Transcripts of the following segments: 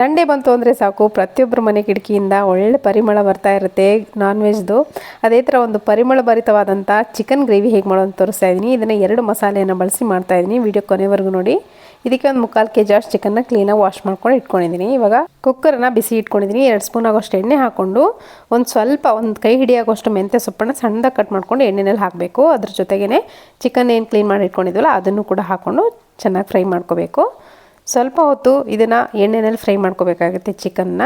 Sunday ಬಂತು ಅಂದರೆ ಸಾಕು ಪ್ರತಿಯೊಬ್ಬರ ಮನೆ ಕಿಟಕಿಯಿಂದ ಒಳ್ಳೆ ಪರಿಮಳ ಬರ್ತಾ ಇರುತ್ತೆ ನಾನ್ ವೆಜ್ದು. ಅದೇ ಥರ ಒಂದು ಪರಿಮಳ ಭರಿತವಾದಂಥ ಚಿಕನ್ ಗ್ರೇವಿ ಹೇಗೆ ಮಾಡೋದು ತೋರಿಸ್ತಾ ಇದ್ದೀನಿ. ಇದನ್ನು 2 ಮಸಾಲೆಯನ್ನು ಬಳಸಿ ಮಾಡ್ತಾ ಇದ್ದೀನಿ. ವಿಡಿಯೋ ಕೊನೆವರೆಗೂ ನೋಡಿ. ಇದಕ್ಕೆ ಒಂದು 3/4 kg ಅಷ್ಟು ಚಿಕನ್ನ ಕ್ಲೀನಾಗಿ ವಾಶ್ ಮಾಡ್ಕೊಂಡು ಇಟ್ಕೊಂಡಿದ್ದೀನಿ. ಇವಾಗ ಕುಕ್ಕರನ್ನು ಬಿಸಿ ಇಟ್ಕೊಂಡಿದ್ದೀನಿ. 2 ಸ್ಪೂನ್ ಆಗೋಷ್ಟು ಎಣ್ಣೆ ಹಾಕ್ಕೊಂಡು ಒಂದು ಕೈ ಹಿಡಿಯೋಷ್ಟು ಮೆಂತ್ಯ ಸೊಪ್ಪನ್ನು ಸಣ್ಣದಾಗಿ ಕಟ್ ಮಾಡ್ಕೊಂಡು ಎಣ್ಣೆಯಲ್ಲಿ ಹಾಕಬೇಕು. ಅದ್ರ ಜೊತೆಗೇ ಚಿಕನ್ ಏನು ಕ್ಲೀನ್ ಮಾಡಿ ಇಟ್ಕೊಂಡಿದ್ವಲ್ಲ ಅದನ್ನು ಕೂಡ ಹಾಕ್ಕೊಂಡು ಚೆನ್ನಾಗಿ ಫ್ರೈ ಮಾಡ್ಕೋಬೇಕು. ಸ್ವಲ್ಪ ಹೊತ್ತು ಇದನ್ನು ಎಣ್ಣೆಯಲ್ಲಿ ಫ್ರೈ ಮಾಡ್ಕೋಬೇಕಾಗುತ್ತೆ. ಚಿಕನ್ನ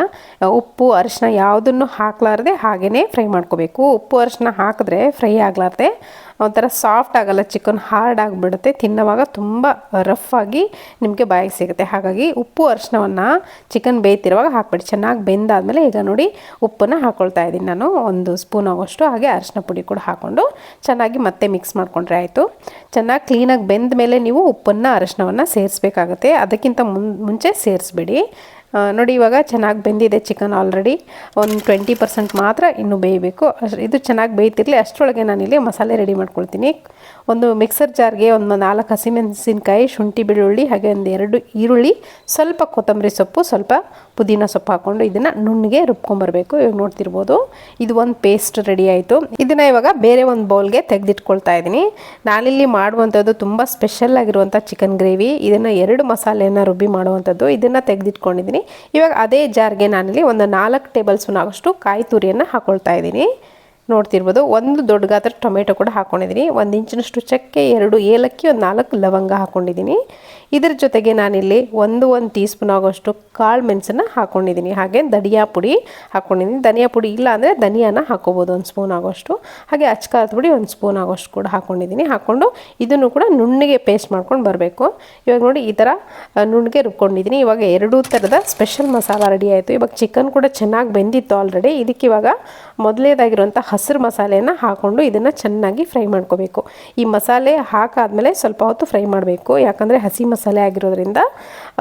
ಉಪ್ಪು ಅರಿಶಿನ ಯಾವುದನ್ನು ಹಾಕಲಾರ್ದೆ ಹಾಗೇ ಫ್ರೈ ಮಾಡ್ಕೋಬೇಕು. ಉಪ್ಪು ಅರಿಶಿನ ಹಾಕಿದ್ರೆ ಫ್ರೈ ಆಗಲಾರ್ದೆ ಒಂಥರ ಸಾಫ್ಟ್ ಆಗಲ್ಲ, ಚಿಕನ್ ಹಾರ್ಡ್ ಆಗಿಬಿಡುತ್ತೆ. ತಿನ್ನೋವಾಗ ತುಂಬ ರಫ್ ಆಗಿ ನಿಮಗೆ ಬಾಯಿಗೆ ಸಿಗುತ್ತೆ. ಹಾಗಾಗಿ ಉಪ್ಪು ಅರಿಶಿನವನ್ನು ಚಿಕನ್ ಬೇಯ್ತಿರುವಾಗ ಹಾಕ್ಬೇಡಿ. ಚೆನ್ನಾಗಿ ಬೆಂದಾದಮೇಲೆ ಈಗ ನೋಡಿ ಉಪ್ಪನ್ನು ಹಾಕ್ಕೊಳ್ತಾ ಇದ್ದೀನಿ ನಾನು 1 ಸ್ಪೂನ್ ಆಗೋಷ್ಟು. ಹಾಗೆ ಅರಿಶಿನ ಪುಡಿ ಕೂಡ ಹಾಕ್ಕೊಂಡು ಚೆನ್ನಾಗಿ ಮತ್ತೆ ಮಿಕ್ಸ್ ಮಾಡ್ಕೊಂಡ್ರೆ ಆಯಿತು. ಚೆನ್ನಾಗಿ ಕ್ಲೀನಾಗಿ ಬೆಂದ ಮೇಲೆ ನೀವು ಉಪ್ಪನ್ನು ಅರಿಶಿನವನ್ನು ಸೇರಿಸ್ಬೇಕಾಗತ್ತೆ. ಅದಕ್ಕಿಂತ ಮುಂಚೆ ಸೇರಿಸ್ಬೇಡಿ. ನೋಡಿ ಇವಾಗ ಚೆನ್ನಾಗಿ ಬೆಂದಿದೆ ಚಿಕನ್. ಆಲ್ರೆಡಿ ಒಂದು 20% ಮಾತ್ರ ಇನ್ನೂ ಬೇಯಬೇಕು. ಇದು ಚೆನ್ನಾಗಿ ಬೇಯ್ತಿರಲಿ. ಅಷ್ಟರೊಳಗೆ ನಾನಿಲ್ಲಿ ಮಸಾಲೆ ರೆಡಿ ಮಾಡ್ಕೊಳ್ತೀನಿ. ಒಂದು ಮಿಕ್ಸರ್ ಜಾರ್ಗೆ ಒಂದು 4 ಹಸಿಮೆಣಸಿನ್ಕಾಯಿ, ಶುಂಠಿ ಬೆಳ್ಳುಳ್ಳಿ, ಹಾಗೆ ಒಂದು 2 ಈರುಳ್ಳಿ, ಸ್ವಲ್ಪ ಕೊತ್ತಂಬರಿ ಸೊಪ್ಪು, ಸ್ವಲ್ಪ ಪುದೀನ ಸೊಪ್ಪು ಹಾಕ್ಕೊಂಡು ಇದನ್ನು ನುಣ್ಣಗೆ ರುಬ್ಕೊಂಬರ್ಬೇಕು. ಇವಾಗ ನೋಡ್ತಿರ್ಬೋದು ಇದು ಒಂದು ಪೇಸ್ಟ್ ರೆಡಿ ಆಯಿತು. ಇದನ್ನು ಇವಾಗ ಬೇರೆ ಒಂದು ಬೌಲ್ಗೆ ತೆಗೆದಿಟ್ಕೊಳ್ತಾ ಇದ್ದೀನಿ. ನಾನಿಲ್ಲಿ ಮಾಡುವಂಥದ್ದು ತುಂಬ ಸ್ಪೆಷಲ್ ಆಗಿರುವಂಥ ಚಿಕನ್ ಗ್ರೇವಿ. ಇದನ್ನು 2 ಮಸಾಲೆಯನ್ನು ರುಬ್ಬಿ ಮಾಡುವಂಥದ್ದು. ಇದನ್ನು ತೆಗೆದಿಟ್ಕೊಂಡಿದ್ದೀನಿ. ಇವಾಗ ಅದೇ ಜಾರ್ಗೆ ನಾನಿಲ್ಲಿ ಒಂದು 4 ಟೇಬಲ್ ಸ್ಪೂನ್ ಆಗೋಷ್ಟು ಕಾಯಿ ತುರಿಯನ್ನು ಹಾಕ್ಕೊಳ್ತಾ ಇದ್ದೀನಿ. ನೋಡ್ತಿರ್ಬೋದು. 1 ದೊಡ್ಡ ಗಾತ್ರ ಟೊಮೆಟೊ ಕೂಡ ಹಾಕ್ಕೊಂಡಿದ್ದೀನಿ. 1 ಇಂಚಿನಷ್ಟು ಚಕ್ಕೆ, 2 ಏಲಕ್ಕಿ, ಒಂದು 4 ಲವಂಗ ಹಾಕ್ಕೊಂಡಿದ್ದೀನಿ. ಇದರ ಜೊತೆಗೆ ನಾನಿಲ್ಲಿ ಒಂದು ಟೀ ಸ್ಪೂನ್ ಆಗೋಷ್ಟು ಕಾಳು ಮೆಣಸನ್ನು ಹಾಕ್ಕೊಂಡಿದ್ದೀನಿ. ಹಾಗೆ ಧನಿಯಾ ಪುಡಿ ಹಾಕ್ಕೊಂಡಿದ್ದೀನಿ. ಧನಿಯಾ ಪುಡಿ ಇಲ್ಲ ಅಂದರೆ ಧನಿಯಾನ ಹಾಕ್ಕೋಬೋದು 1 ಸ್ಪೂನ್ ಆಗೋಷ್ಟು. ಹಾಗೆ ಅಚ್ಕಾರದ ಪುಡಿ 1 ಸ್ಪೂನ್ ಆಗೋಷ್ಟು ಕೂಡ ಹಾಕ್ಕೊಂಡಿದ್ದೀನಿ. ಹಾಕ್ಕೊಂಡು ಇದನ್ನು ಕೂಡ ನುಣ್ಣಗೆ ಪೇಸ್ಟ್ ಮಾಡ್ಕೊಂಡು ಬರಬೇಕು. ಇವಾಗ ನೋಡಿ ಈ ಥರ ನುಣ್ಣಗೆ ರುಬ್ಕೊಂಡಿದ್ದೀನಿ. ಇವಾಗ 2 ಥರದ ಸ್ಪೆಷಲ್ ಮಸಾಲ ರೆಡಿ ಆಯಿತು. ಇವಾಗ ಚಿಕನ್ ಕೂಡ ಚೆನ್ನಾಗಿ ಬೆಂದಿತ್ತು ಆಲ್ರೆಡಿ. ಇದಕ್ಕೆ ಇವಾಗ ಮೊದಲನೇದಾಗಿರುವಂಥ ಹಸಿರು ಮಸಾಲೆಯನ್ನು ಹಾಕ್ಕೊಂಡು ಇದನ್ನು ಚೆನ್ನಾಗಿ ಫ್ರೈ ಮಾಡ್ಕೋಬೇಕು. ಈ ಮಸಾಲೆ ಹಾಕಾದ್ಮೇಲೆ ಸ್ವಲ್ಪ ಹೊತ್ತು ಫ್ರೈ ಮಾಡಬೇಕು. ಯಾಕಂದರೆ ಹಸಿ ಮಸಾಲೆ ಆಗಿರೋದ್ರಿಂದ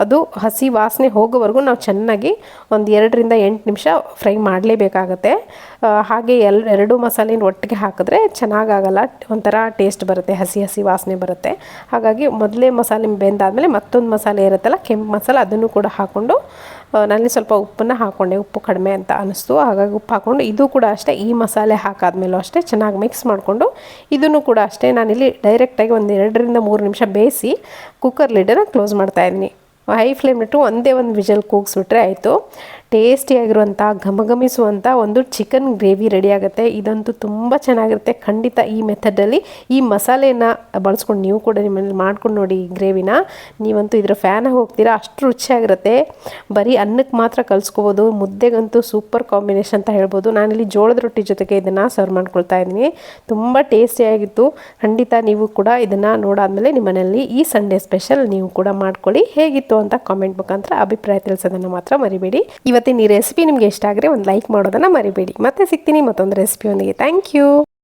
ಅದು ಹಸಿ ವಾಸನೆ ಹೋಗೋವರೆಗೂ ನಾವು ಚೆನ್ನಾಗಿ ಒಂದು 2ರಿಂದ 8 ನಿಮಿಷ ಫ್ರೈ ಮಾಡಲೇಬೇಕಾಗತ್ತೆ. ಹಾಗೆ 2 ಮಸಾಲೆನ ಒಟ್ಟಿಗೆ ಹಾಕಿದ್ರೆ ಚೆನ್ನಾಗಾಗಲ್ಲ, ಒಂಥರ ಟೇಸ್ಟ್ ಬರುತ್ತೆ, ಹಸಿ ವಾಸನೆ ಬರುತ್ತೆ. ಹಾಗಾಗಿ ಮೊದಲೇ ಮಸಾಲೆ ಬೆಂದಾದಮೇಲೆ ಮತ್ತೊಂದು ಮಸಾಲೆ ಇರುತ್ತಲ್ಲ, ಕೆಂಪು ಮಸಾಲೆ, ಅದನ್ನು ಕೂಡ ಹಾಕ್ಕೊಂಡು ನಾನಲ್ಲಿ ಸ್ವಲ್ಪ ಉಪ್ಪನ್ನು ಹಾಕ್ಕೊಂಡೆ. ಉಪ್ಪು ಕಡಿಮೆ ಅಂತ ಅನ್ನಿಸ್ತು, ಹಾಗಾಗಿ ಉಪ್ಪು ಹಾಕ್ಕೊಂಡು ಇದು ಕೂಡ ಅಷ್ಟೇ ಈ ಮಸಾಲೆ ಹಾಕಾದ್ಮೇಲೂ ಅಷ್ಟೇ ಚೆನ್ನಾಗಿ ಮಿಕ್ಸ್ ಮಾಡಿಕೊಂಡು ಇದನ್ನು ಕೂಡ ಅಷ್ಟೇ ನಾನಿಲ್ಲಿ ಡೈರೆಕ್ಟಾಗಿ ಒಂದು 2ರಿಂದ 3 ನಿಮಿಷ ಬೇಯಿಸಿ ಕುಕ್ಕರ್ ಲಿಡ್ಡನ್ನು ಕ್ಲೋಸ್ ಮಾಡ್ತಾಯಿದ್ದೀನಿ. ಹೈ ಫ್ಲೇಮ್ ಇಟ್ಟು ಒಂದೇ ಒಂದು ವಿಜಲ್ ಕೂಗಿಸ್ಬಿಟ್ರೆ ಆಯಿತು. ಟೇಸ್ಟಿಯಾಗಿರುವಂಥ ಘಮಘಮಿಸುವಂಥ ಒಂದು ಚಿಕನ್ ಗ್ರೇವಿ ರೆಡಿ ಆಗುತ್ತೆ. ಇದಂತೂ ತುಂಬ ಚೆನ್ನಾಗಿರುತ್ತೆ. ಖಂಡಿತ ಈ ಮೆಥಡಲ್ಲಿ ಈ ಮಸಾಲೆಯನ್ನು ಬಳಸ್ಕೊಂಡು ನೀವು ಕೂಡ ನಿಮ್ಮಲ್ಲಿ ಮಾಡ್ಕೊಂಡು ನೋಡಿ. ಈ ಗ್ರೇವಿನ ನೀವಂತೂ ಇದರ ಫ್ಯಾನಾಗಿ ಹೋಗ್ತೀರಾ, ಅಷ್ಟು ರುಚಿಯಾಗಿರುತ್ತೆ. ಬರೀ ಅನ್ನಕ್ಕೆ ಮಾತ್ರ ಕಲಿಸ್ಕೋಬೋದು, ಮುದ್ದೆಗಂತೂ ಸೂಪರ್ ಕಾಂಬಿನೇಷನ್ ಅಂತ ಹೇಳ್ಬೋದು. ನಾನಿಲ್ಲಿ ಜೋಳದ ರೊಟ್ಟಿ ಜೊತೆಗೆ ಇದನ್ನು ಸರ್ವ್ ಮಾಡ್ಕೊಳ್ತಾ ಇದ್ದೀನಿ. ತುಂಬ ಟೇಸ್ಟಿಯಾಗಿತ್ತು. ಖಂಡಿತ ನೀವು ಕೂಡ ಇದನ್ನು ನೋಡಾದ್ಮೇಲೆ ನಿಮ್ಮನೇಲಿ ಈ ಸಂಡೇ ಸ್ಪೆಷಲ್ ನೀವು ಕೂಡ ಮಾಡ್ಕೊಳ್ಳಿ. ಹೇಗಿತ್ತು ಅಂತ ಕಾಮೆಂಟ್ ಮುಖಾಂತರ ಅಭಿಪ್ರಾಯ ತಿಳಿಸೋದನ್ನು ಮಾತ್ರ ಮರಿಬೇಡಿ. ಇವತ್ತಿನ ಈ ರೆಸಿಪಿ ನಿಮಗೆ ಇಷ್ಟ ಆದರೆ ಒಂದು ಲೈಕ್ ಮಾಡೋದನ್ನು ಮರಿಬೇಡಿ. ಮತ್ತೆ ಸಿಗ್ತೀನಿ ಮತ್ತೊಂದು ರೆಸಿಪಿಯೊಂದಿಗೆ. Thank you.